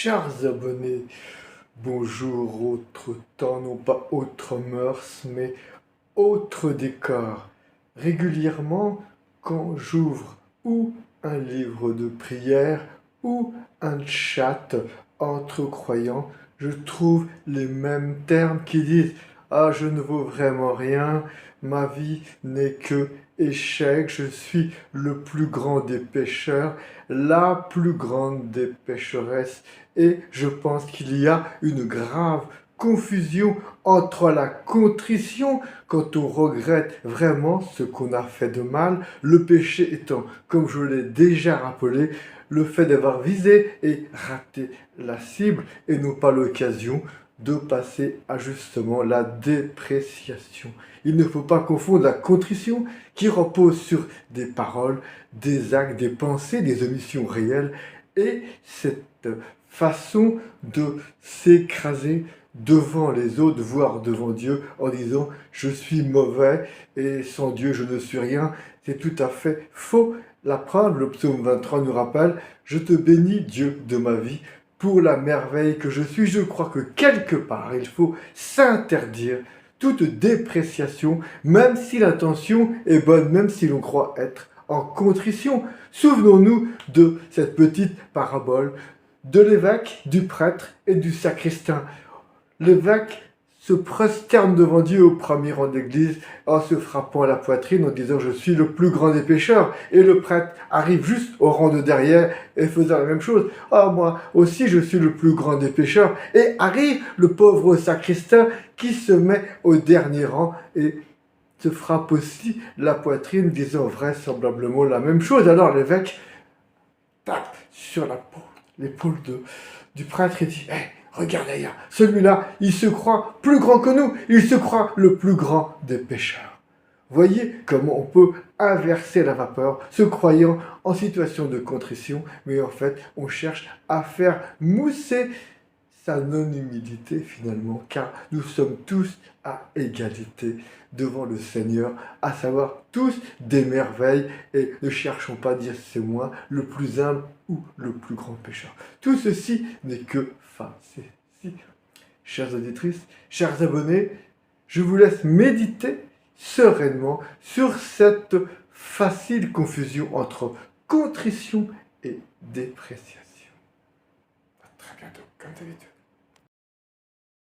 Chers abonnés, bonjour, autre temps, non pas autre mœurs, mais autre décor. Régulièrement, quand j'ouvre ou un livre de prière ou un chat entre croyants, je trouve les mêmes termes qui disent « Ah, je ne vaux vraiment rien, ma vie n'est que échec, je suis le plus grand des pécheurs, la plus grande des pécheresses. » Et je pense qu'il y a une grave confusion entre la contrition, quand on regrette vraiment ce qu'on a fait de mal, le péché étant, comme je l'ai déjà rappelé, le fait d'avoir visé et raté la cible, et non pas l'occasion de passer à justement la dépréciation. Il ne faut pas confondre la contrition qui repose sur des paroles, des actes, des pensées, des omissions réelles, et cette façon de s'écraser devant les autres, voire devant Dieu, en disant « je suis mauvais et sans Dieu je ne suis rien », c'est tout à fait faux. La preuve, le psaume 23 nous rappelle « je te bénis Dieu de ma vie pour la merveille que je suis ». Je crois que quelque part, il faut s'interdire toute dépréciation, même si l'intention est bonne, même si l'on croit être en contrition. Souvenons-nous de cette petite parabole de l'évêque, du prêtre et du sacristain. L'évêque se prosterne devant Dieu au premier rang d'église en se frappant à la poitrine en disant « je suis le plus grand des pécheurs ». Et le prêtre arrive juste au rang de derrière et faisant la même chose. « Ah, moi aussi je suis le plus grand des pécheurs ». Et arrive le pauvre sacristain qui se met au dernier rang et se frappe aussi la poitrine disant vraisemblablement la même chose. Alors l'évêque tape sur l'épaule du prêtre et dit « Hey, regarde ailleurs, celui-là, il se croit plus grand que nous, il se croit le plus grand des pécheurs. » Voyez comment on peut inverser la vapeur, se croyant en situation de contrition, mais en fait, on cherche à faire mousser sa non-humilité finalement, car nous sommes tous à égalité devant le Seigneur, à savoir tous des merveilles, et ne cherchons pas à dire c'est moi le plus humble ou le plus grand pécheur. Tout ceci n'est que facétie. Chères auditrices, chers abonnés, je vous laisse méditer sereinement sur cette facile confusion entre contrition et dépréciation. À très bientôt, comme d'habitude.